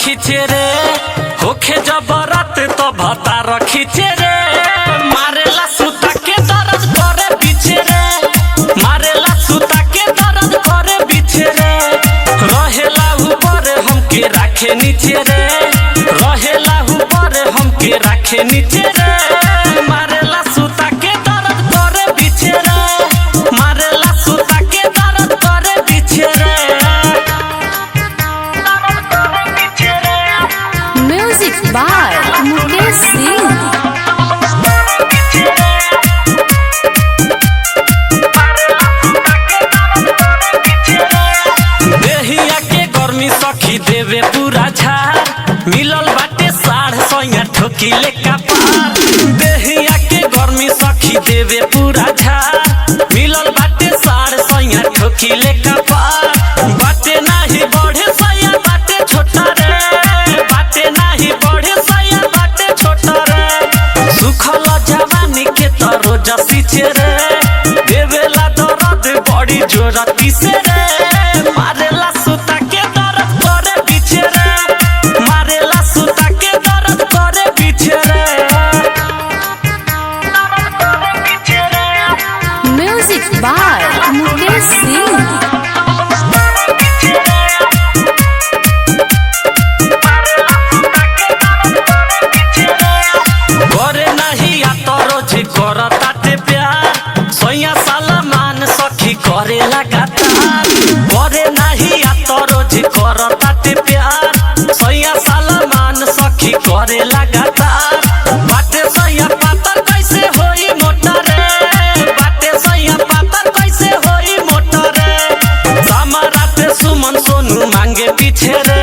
खींचे रे होखे जबरत तो भतार खींचे रे मारेला सुता के दर्द करे पीछे रे मारेला सुता के दर्द करे पीछे रे रहेला ऊपर हमके राखे नीचे रे रहेला ऊपर हमके राखे नीचे रे मारेला सुता के दर्द करे पीछे रे मारेला सुता के दर्द करे पीछे रे। Music by Mukesh Singh. देहिया के गर्मी सखी देवे पूरा झाड़ मिलल बाटे 650 ठोकिले का पार देहिया के गर्मी सखी देवे पूरा झाड़ मिलल बाटे 650 ठोकिले का पार बाटे नाही बढ़े सया बाटे छोटा रे बाटे नाही बढ़े सया बाटे छोटा रे सुखल जवानी के तो रोज सीचे रे देवेला दर्द बड़ी जोरती से रे मारेला सुता के दर्द करे पीछे रे मारेला सुता के दर्द करे पीछे रे। Music by Mukesh Singh. करे नहीं आ तो रोज करताते प्यार सोया सलमान सखी करे लगातार करे नहीं आ तो रोज करताते प्यार सोया सलमान सखी करे लगातार बाटे सोया पातर कैसे होई मोटा रे बाटे सोया पातर कैसे होई मोटा रे समाराते सुमन सोनू मांगे पीछे रे